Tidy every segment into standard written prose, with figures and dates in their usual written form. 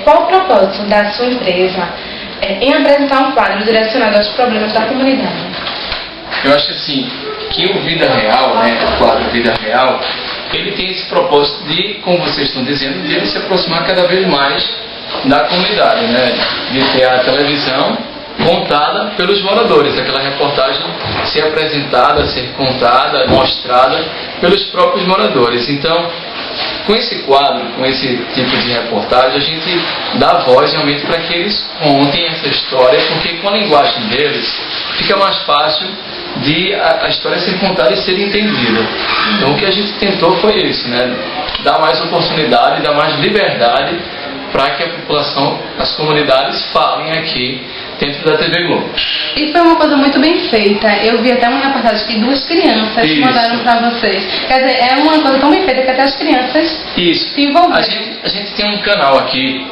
Qual o propósito da sua empresa em apresentar um quadro direcionado aos problemas da comunidade? Eu acho assim, que o Vida Real, o quadro Vida Real, ele tem esse propósito de, como vocês estão dizendo, de ele se aproximar cada vez mais da comunidade, de ter a televisão contada pelos moradores, aquela reportagem ser apresentada, ser contada, mostrada pelos próprios moradores. Então, com esse quadro, com esse tipo de reportagem, a gente dá voz realmente para que eles contem essa história, porque com a linguagem deles fica mais fácil de a história ser contada e ser entendida. Então o que a gente tentou foi isso, dar mais oportunidade, dar mais liberdade para que a população, as comunidades falem aqui dentro da TV Globo. E foi uma coisa muito bem feita. Eu vi até uma reportagem que 2 crianças mandaram para vocês. Quer dizer, é uma coisa tão bem feita que até as crianças se envolveram. A gente tem um canal aqui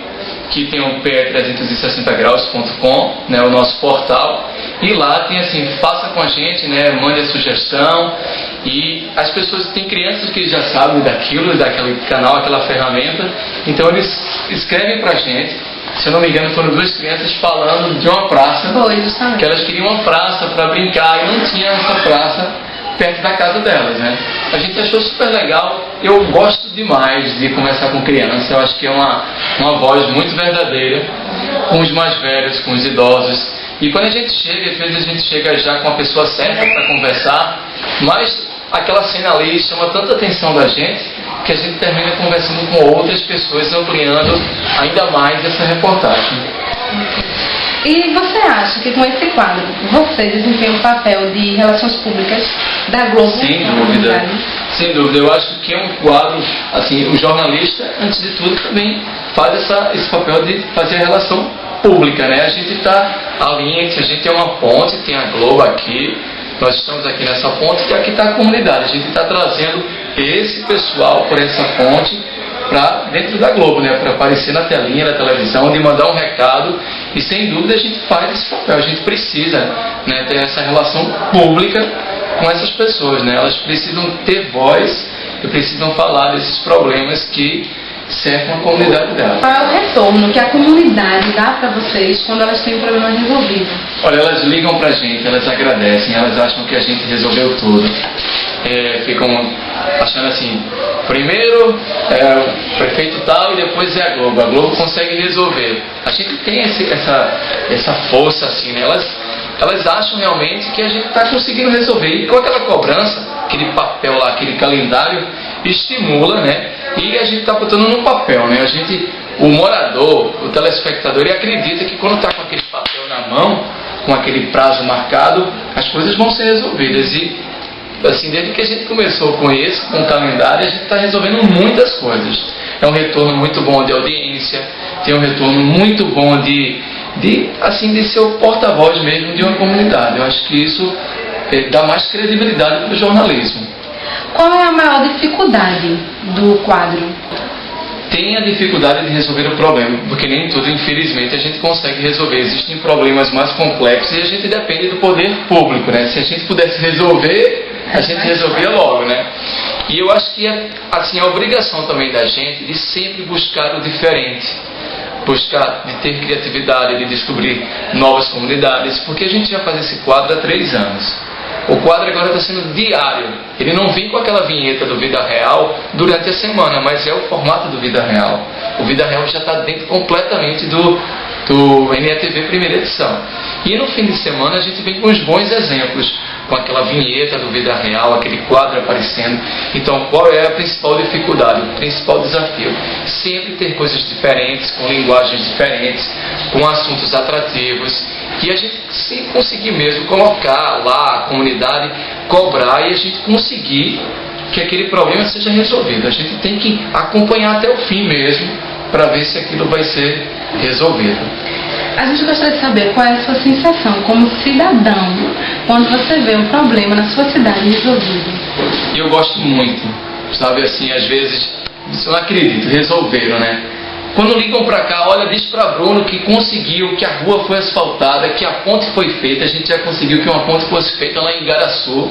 que tem o pe360graus.com, o nosso portal, e lá tem assim, faça com a gente, mande a sugestão, e as pessoas, tem crianças que já sabem daquilo, daquele canal, aquela ferramenta, então eles escrevem pra gente. Se eu não me engano, foram 2 crianças falando de uma praça, que elas queriam uma praça para brincar e não tinha essa praça perto da casa delas, A gente achou super legal. Eu gosto demais de conversar com crianças. Eu acho que é uma voz muito verdadeira com os mais velhos, com os idosos. E quando a gente chega, às vezes a gente chega já com a pessoa certa para conversar, mas aquela cena ali chama tanta atenção da gente que a gente termina conversando com outras pessoas, ampliando ainda mais essa reportagem. E você acha que com esse quadro você desempenha um papel de relações públicas da Globo? Sem dúvida, sem dúvida. Eu acho que é um quadro, assim, o jornalista, antes de tudo, também faz esse papel de fazer a relação pública, A gente está ali, a gente tem uma ponte, tem a Globo aqui, nós estamos aqui nessa ponte e aqui está a comunidade. A gente está trazendo esse pessoal por essa ponte para dentro da Globo, para aparecer na telinha da televisão, de mandar um recado, e sem dúvida a gente faz esse papel. A gente precisa ter essa relação pública com essas pessoas, Elas precisam ter voz e precisam falar desses problemas que cercam a comunidade delas. Qual é o retorno que a comunidade dá para vocês quando elas têm um problema resolvido? Olha, elas ligam pra gente, elas agradecem, elas acham que a gente resolveu tudo. Ficam achando assim, primeiro o prefeito tal e depois é a Globo. A Globo consegue resolver. A gente tem essa força assim, Elas acham realmente que a gente está conseguindo resolver. E com aquela cobrança, aquele papel lá, aquele calendário, estimula, E a gente está botando no papel, o morador, o telespectador, ele acredita que quando está com aquele papel na mão, com aquele prazo marcado, as coisas vão ser resolvidas. E assim, desde que a gente começou com o calendário, a gente está resolvendo muitas coisas. É um retorno muito bom de audiência, tem um retorno muito bom de ser o porta-voz mesmo de uma comunidade. Eu acho que isso dá mais credibilidade para o jornalismo. Qual é a maior dificuldade do quadro? Tem a dificuldade de resolver o problema, porque nem tudo, infelizmente, a gente consegue resolver. Existem problemas mais complexos e a gente depende do poder público, Se a gente pudesse resolver, a gente resolvia logo, E eu acho que assim, a obrigação também da gente de sempre buscar o diferente, buscar de ter criatividade, de descobrir novas comunidades, porque a gente já faz esse quadro há 3 anos. O quadro agora está sendo diário. Ele não vem com aquela vinheta do Vida Real durante a semana, mas é o formato do Vida Real. O Vida Real já está dentro completamente do NETV primeira edição. E no fim de semana a gente vem com os bons exemplos, com aquela vinheta do Vida Real, aquele quadro aparecendo. Então, qual é a principal dificuldade, o principal desafio? Sempre ter coisas diferentes, com linguagens diferentes, com assuntos atrativos. E a gente, se conseguir mesmo colocar lá a comunidade, cobrar e a gente conseguir que aquele problema seja resolvido. A gente tem que acompanhar até o fim mesmo para ver se aquilo vai ser resolvido. A gente gostaria de saber qual é a sua sensação como cidadão quando você vê um problema na sua cidade resolvido. Eu gosto muito, sabe assim, às vezes, eu não acredito, resolveram, Quando ligam para cá, olha, diz para Bruno que conseguiu, que a rua foi asfaltada, que a ponte foi feita, a gente já conseguiu que uma ponte fosse feita lá em Igaraçu,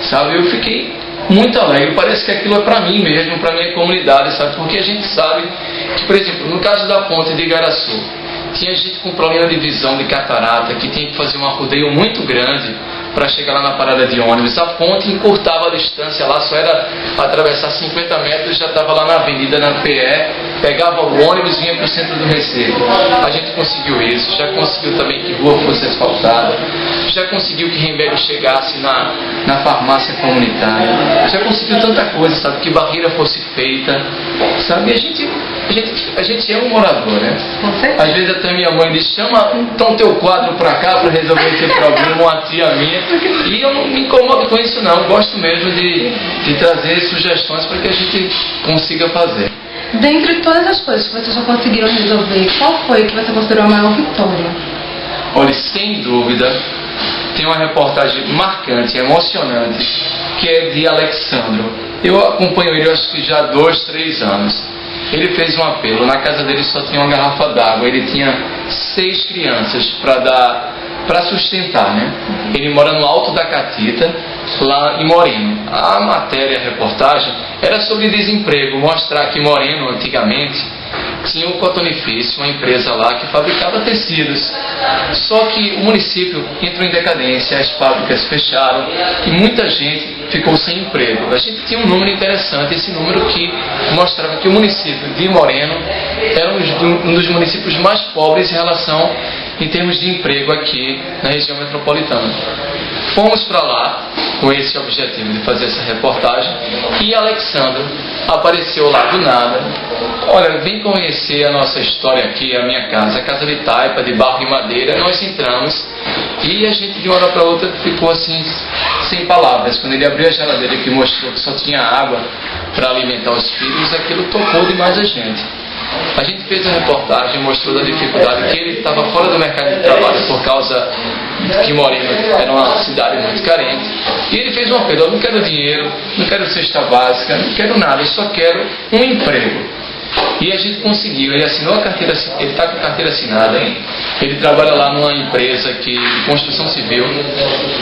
sabe? Eu fiquei muito alegre. Parece que aquilo é para mim mesmo, para minha comunidade, sabe? Porque a gente sabe que, por exemplo, no caso da ponte de Igaraçu, tinha gente com problema de visão, de catarata, que tinha que fazer um rodeio muito grande para chegar lá na parada de ônibus. A ponte encurtava a distância lá, só era atravessar 50 metros, já estava lá na avenida, na PE, pegava o ônibus e vinha para o centro do Recife. A gente conseguiu isso, já conseguiu também que rua fosse asfaltada, já conseguiu que remédio chegasse na farmácia comunitária, já conseguiu tanta coisa, sabe, que barreira fosse feita, sabe, a gente é um morador, né? Às vezes até minha mãe diz, chama então teu quadro pra cá para resolver esse problema, uma tia minha, e eu não me incomodo com isso não, gosto mesmo de trazer sugestões para que a gente consiga fazer. Dentre todas as coisas que vocês já conseguiram resolver, qual foi que você considerou a maior vitória? Olha, sem dúvida, tem uma reportagem marcante, emocionante, que é de Alexandro. Eu acompanho ele, acho que já há 2, 3 anos. Ele fez um apelo, na casa dele só tinha uma garrafa d'água, ele tinha 6 crianças para sustentar, né? Ele mora no Alto da Catita, lá em Moreno. A matéria, a reportagem, era sobre desemprego, mostrar que Moreno, antigamente, tinha um cotonifício, uma empresa lá que fabricava tecidos. Só que o município entrou em decadência, as fábricas fecharam e muita gente ficou sem emprego. A gente tinha um número interessante, esse número que mostrava que o município de Moreno era um dos municípios mais pobres em termos de emprego aqui na região metropolitana. Fomos para lá com esse objetivo de fazer essa reportagem e Alexandre apareceu lá do nada. Olha, vem conhecer a nossa história aqui, a minha casa, a casa de taipa, de barro e madeira. Nós entramos e a gente de uma hora para outra ficou assim, sem palavras. Quando ele abriu a geladeira que mostrou que só tinha água para alimentar os filhos, aquilo tocou demais a gente. A gente fez a reportagem, mostrou da dificuldade que ele estava fora do mercado de trabalho por causa que Moreno era uma cidade muito carente. E ele fez um apelo, eu não quero dinheiro, não quero cesta básica, não quero nada, eu só quero um emprego. E a gente conseguiu, ele assinou a carteira, ele está com carteira assinada, hein? Ele trabalha lá numa empresa de construção civil,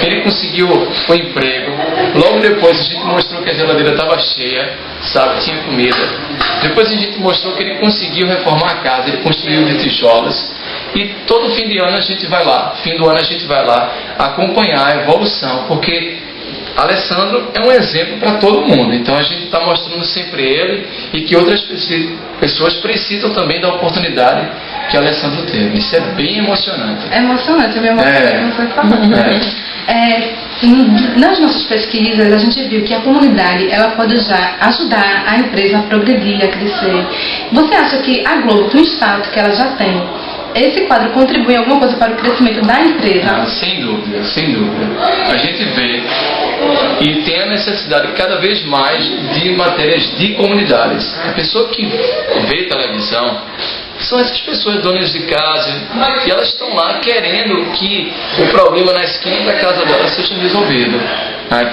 ele conseguiu o emprego, logo depois a gente mostrou que a geladeira estava cheia, sabe, tinha comida, depois a gente mostrou que ele conseguiu reformar a casa, ele construiu de tijolos, e todo fim de ano a gente vai lá, fim do ano a gente vai lá acompanhar a evolução, porque Alessandro é um exemplo para todo mundo, então a gente está mostrando sempre ele e que outras pessoas precisam também da oportunidade que Alessandro teve. Isso é bem emocionante. É emocionante, eu me emocionei, não foi falando. Nas nossas pesquisas a gente viu que a comunidade ela pode já ajudar a empresa a progredir, a crescer. Você acha que a Globo, com o status que ela já tem, esse quadro contribui em alguma coisa para o crescimento da empresa? Sem dúvida, sem dúvida. A gente vê e tem a necessidade cada vez mais de matérias de comunidades. A pessoa que vê televisão são essas pessoas donas de casa e elas estão lá querendo que o problema na esquina da casa dela seja resolvido.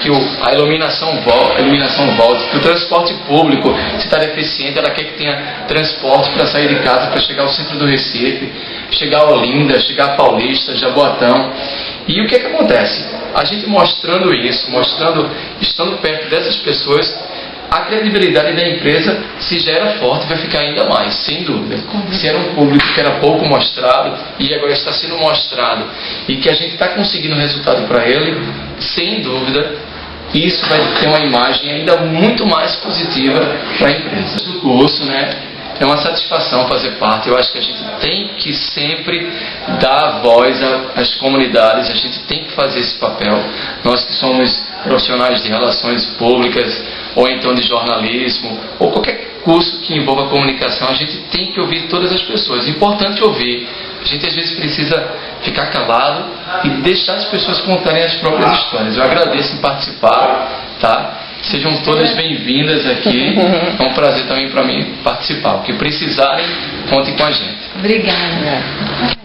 Que a iluminação volte, que o transporte público, se está deficiente, ela quer que tenha transporte para sair de casa, para chegar ao centro do Recife, chegar a Olinda, chegar a Paulista, Jaboatão. E o que acontece? A gente mostrando isso, estando perto dessas pessoas, a credibilidade da empresa, se já era forte, vai ficar ainda mais, sem dúvida. Se era um público que era pouco mostrado e agora está sendo mostrado e que a gente está conseguindo resultado para ele, sem dúvida, isso vai ter uma imagem ainda muito mais positiva para a empresa. O curso, né? É uma satisfação fazer parte. Eu acho que a gente tem que sempre dar voz às comunidades, a gente tem que fazer esse papel. Nós que somos profissionais de relações públicas, ou então de jornalismo, ou qualquer curso que envolva comunicação, a gente tem que ouvir todas as pessoas. É importante ouvir. A gente às vezes precisa ficar calado e deixar as pessoas contarem as próprias histórias. Eu agradeço em participar, tá? Sejam todas bem-vindas aqui. É um prazer também para mim participar. O que precisarem, contem com a gente. Obrigada.